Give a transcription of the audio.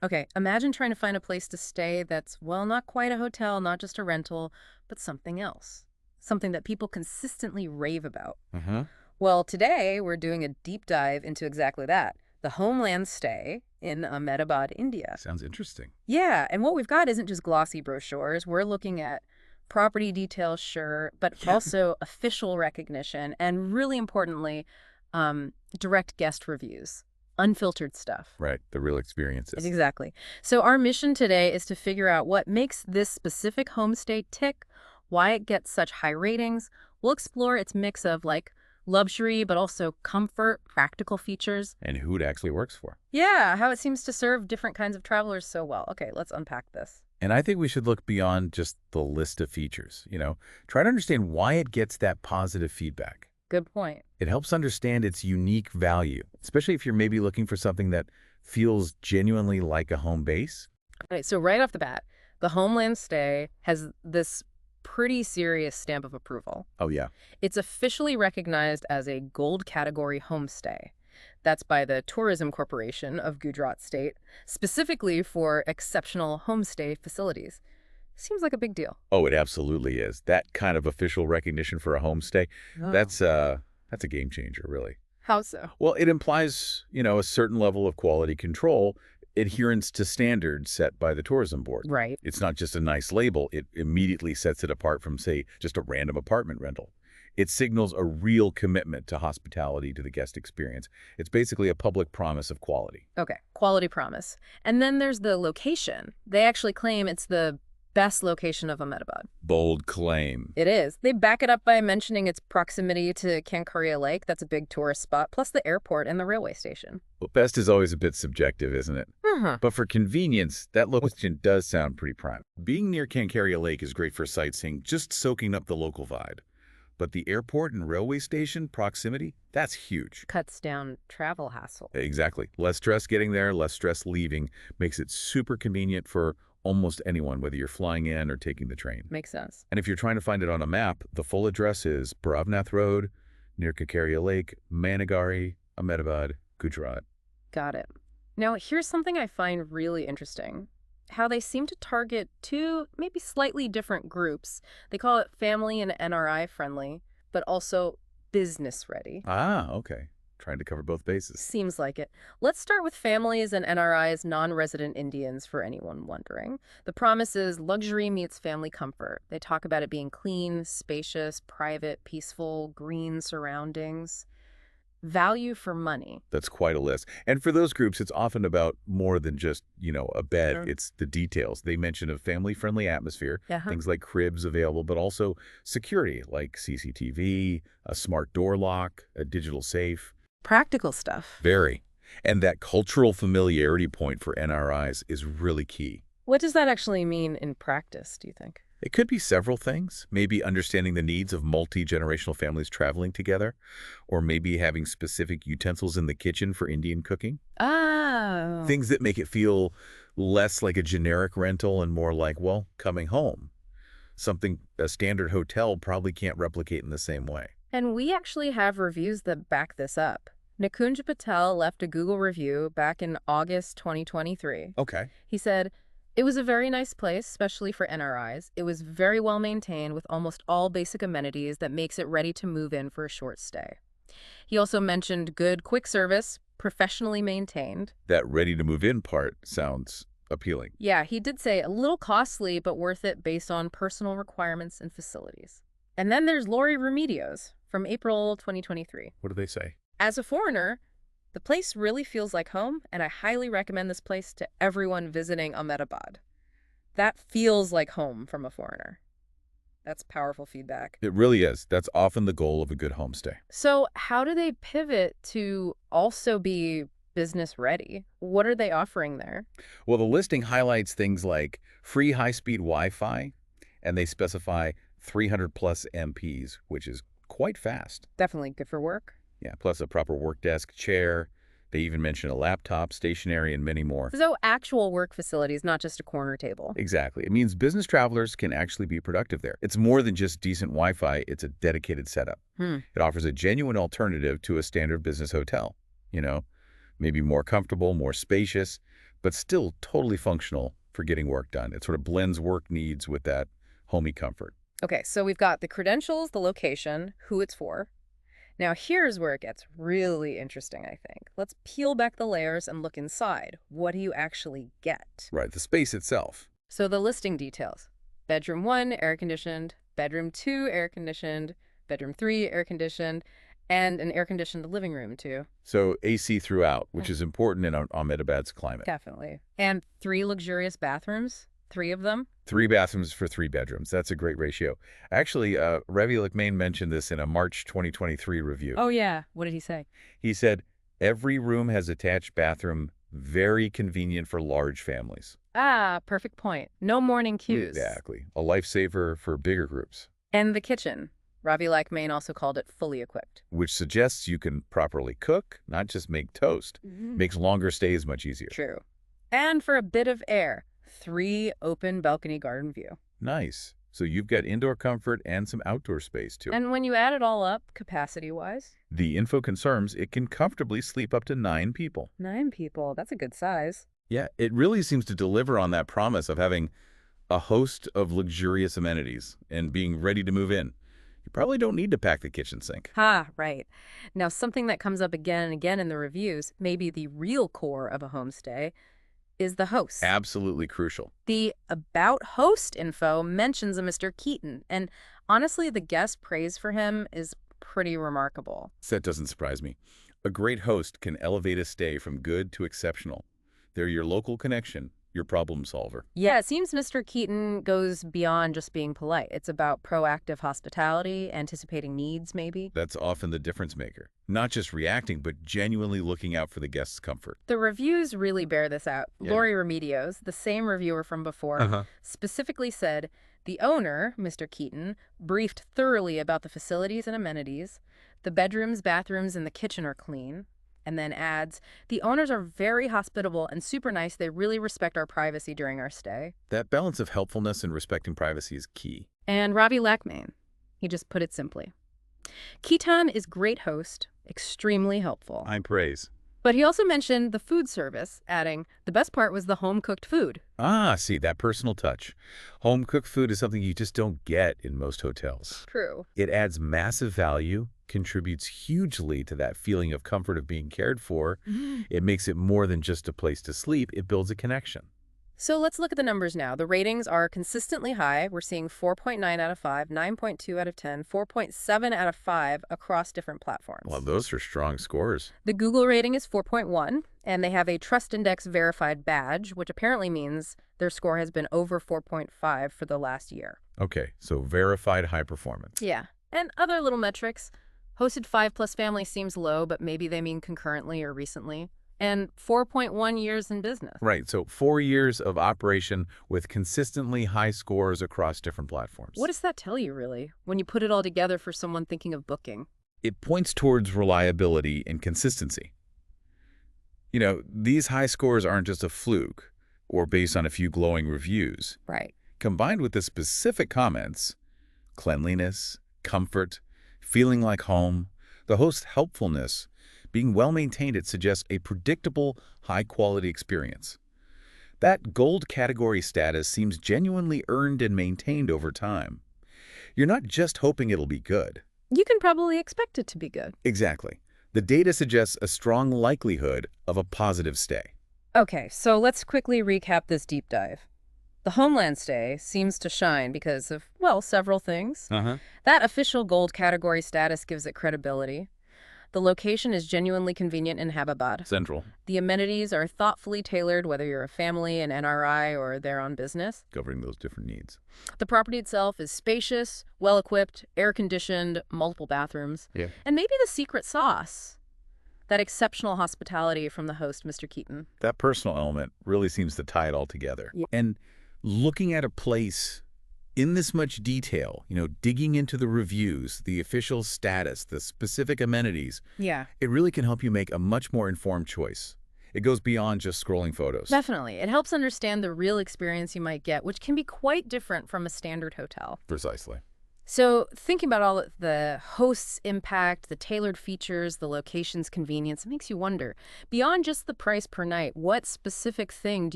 Okay, imagine trying to find a place to stay that's, well, not quite a hotel, not just a rental, but something else. Something that people consistently rave about. Uh-huh. Well, today we're doing a deep dive into exactly that, the Homeland stay in Ahmedabad, India. Sounds interesting. Yeah, and what we've got isn't just glossy brochures. We're looking at property details, sure, but Yeah. also official recognition and, really importantly, direct guest reviews, unfiltered stuff. Right. The real experiences. Exactly. So our mission today is to figure out what makes this specific homestay tick, why it gets such high ratings. We'll explore its mix of luxury, but also comfort, practical features. And who it actually works for. Yeah, how it seems to serve different kinds of travelers so well. Okay, let's unpack this. And I think we should look beyond just the list of features, Try to understand why it gets that positive feedback. Good point. It helps understand its unique value, especially if you're maybe looking for something that feels genuinely like a home base. All right, so right off the bat, the Homeland stay has this pretty serious stamp of approval. Oh, yeah. It's officially recognized as a gold category homestay. That's by the Tourism Corporation of Gujarat State, specifically for exceptional homestay facilities. Seems like a big deal. Oh, it absolutely is. That kind of official recognition for a homestay, Oh. that's a game changer, really. How so? Well, it implies, a certain level of quality control, adherence to standards set by the tourism board. Right. It's not just a nice label. It immediately sets it apart from, say, just a random apartment rental. It signals a real commitment to hospitality to the guest experience. It's basically a public promise of quality. Okay, quality promise. And then there's the location. They actually claim it's the best location of Ahmedabad. Bold claim. It is. They back it up by mentioning its proximity to Kankaria Lake. That's a big tourist spot, plus the airport and the railway station. Well, best is always a bit subjective, isn't it? Uh-huh. But for convenience, that location does sound pretty prime. Being near Kankaria Lake is great for sightseeing, just soaking up the local vibe. But the airport and railway station proximity, that's huge. Cuts down travel hassle. Exactly. Less stress getting there, less stress leaving, makes it super convenient for almost anyone, whether you're flying in or taking the train. Makes sense. And if you're trying to find it on a map, the full address is Bharavnath Road, near Kankaria Lake, Manigari, Ahmedabad, Gujarat. Got it. Now, here's something I find really interesting. How they seem to target two, maybe slightly different groups. They call it family and NRI friendly, but also business ready. Ah, okay. Trying to cover both bases. Seems like it. Let's start with families and NRIs, non-resident Indians, for anyone wondering. The promise is luxury meets family comfort. They talk about it being clean, spacious, private, peaceful, green surroundings. Value for money. That's quite a list. And for those groups, it's often about more than just, a bed. Sure. It's the details. They mention a family-friendly atmosphere, Yeah. things like cribs available, but also security, like CCTV, a smart door lock, a digital safe. Practical stuff. Very. And that cultural familiarity point for NRIs is really key. What does that actually mean in practice, do you think? It could be several things, maybe understanding the needs of multi-generational families traveling together, or maybe having specific utensils in the kitchen for Indian cooking. Oh. Things that make it feel less like a generic rental and more like, well, coming home. Something a standard hotel probably can't replicate in the same way. And we actually have reviews that back this up. Nikunj Patel left a Google review back in August 2023. Okay. He said, "It was a very nice place, especially for NRIs. It was very well maintained with almost all basic amenities that makes it ready to move in for a short stay." He also mentioned good quick service, professionally maintained. That ready-to-move-in part sounds appealing. Yeah, he did say a little costly, but worth it based on personal requirements and facilities. And then there's Lori Remedios from April 2023. What do they say? As a foreigner, the place really feels like home, and I highly recommend this place to everyone visiting Ahmedabad. That feels like home from a foreigner. That's powerful feedback. It really is. That's often the goal of a good homestay. So how do they pivot to also be business ready? What are they offering there? Well, the listing highlights things like free high-speed Wi-Fi, and they specify 300 plus MPs, which is quite fast. Definitely good for work. Yeah, plus a proper work desk, chair. They even mention a laptop, stationery, and many more. So actual work facilities, not just a corner table. Exactly. It means business travelers can actually be productive there. It's more than just decent Wi-Fi. It's a dedicated setup. It offers a genuine alternative to a standard business hotel. Maybe more comfortable, more spacious, but still totally functional for getting work done. It sort of blends work needs with that homey comfort. Okay, so we've got the credentials, the location, who it's for. Now here's where it gets really interesting, I think. Let's peel back the layers and look inside. What do you actually get? Right, the space itself. So the listing details. Bedroom 1, air-conditioned. Bedroom 2, air-conditioned. Bedroom 3, air-conditioned. And an air-conditioned living room, too. So AC throughout, which is important in Ahmedabad's climate. Definitely. And 3 luxurious bathrooms. 3 of them. 3 bathrooms for 3 bedrooms. That's a great ratio. Actually, Ravi Lakhmain mentioned this in a March 2023 review. Oh, yeah. What did he say? He said, every room has attached bathroom, very convenient for large families. Ah, perfect point. No morning queues. Exactly. A lifesaver for bigger groups. And the kitchen. Ravi Lakhmain also called it fully equipped. Which suggests you can properly cook, not just make toast. Makes longer stays much easier. True. And for a bit of air, 3 open balcony garden view. Nice. So you've got indoor comfort and some outdoor space, too. And when you add it all up, capacity-wise? The info confirms it can comfortably sleep up to 9 people. 9 people. That's a good size. Yeah, it really seems to deliver on that promise of having a host of luxurious amenities and being ready to move in. You probably don't need to pack the kitchen sink. Ha, right. Now, something that comes up again and again in the reviews, maybe the real core of a homestay, is the host. Absolutely crucial. The About Host info mentions a Mr. Keaton, and honestly, the guest praise for him is pretty remarkable. That doesn't surprise me. A great host can elevate a stay from good to exceptional. They're your local connection, your problem solver. Yeah, it seems Mr. Keaton goes beyond just being polite. It's about proactive hospitality, anticipating needs, maybe. That's often the difference maker. Not just reacting, but genuinely looking out for the guest's comfort. The reviews really bear this out. Yeah. Lori Remedios, the same reviewer from before, specifically said, the owner, Mr. Keaton, briefed thoroughly about the facilities and amenities. The bedrooms, bathrooms, and the kitchen are clean. And then adds, the owners are very hospitable and super nice. They really respect our privacy during our stay. That balance of helpfulness and respecting privacy is key. And Ravi Lakhmain, he just put it simply. Keaton is great host, extremely helpful. I praise. But he also mentioned the food service, adding, the best part was the home-cooked food. Ah, see, that personal touch. Home-cooked food is something you just don't get in most hotels. True. It adds massive value, contributes hugely to that feeling of comfort of being cared for. It makes it more than just a place to sleep. It builds a connection. So let's look at the numbers now. The ratings are consistently high. We're seeing 4.9 out of 5, 9.2 out of 10, 4.7 out of 5 across different platforms. Well, those are strong scores. The Google rating is 4.1, and they have a Trust Index verified badge, which apparently means their score has been over 4.5 for the last year. Okay, so verified high performance. Yeah, and other little metrics. Hosted 5+ family seems low, but maybe they mean concurrently or recently. And 4.1 years in business. Right, so 4 years of operation with consistently high scores across different platforms. What does that tell you, really, when you put it all together for someone thinking of booking? It points towards reliability and consistency. You know, these high scores aren't just a fluke or based on a few glowing reviews. Right. Combined with the specific comments, cleanliness, comfort, feeling like home, the host's helpfulness, being well-maintained, it suggests a predictable, high-quality experience. That gold category status seems genuinely earned and maintained over time. You're not just hoping it'll be good. You can probably expect it to be good. Exactly. The data suggests a strong likelihood of a positive stay. Okay, so let's quickly recap this deep dive. The Homeland stay seems to shine because of, well, several things. That official gold category status gives it credibility. The location is genuinely convenient in Hababad. Central. The amenities are thoughtfully tailored, whether you're a family, an NRI, or there on business. Covering those different needs. The property itself is spacious, well-equipped, air-conditioned, multiple bathrooms. Yeah. And maybe the secret sauce, that exceptional hospitality from the host, Mr. Keaton. That personal element really seems to tie it all together. Yeah. And looking at a place in this much detail, you know, digging into the reviews, the official status, the specific amenities, Yeah. it really can help you make a much more informed choice. It goes beyond just scrolling photos. Definitely. It helps understand the real experience you might get, which can be quite different from a standard hotel. Precisely. So, thinking about all of the host's impact, the tailored features, the location's convenience, it makes you wonder, beyond just the price per night, what specific thing do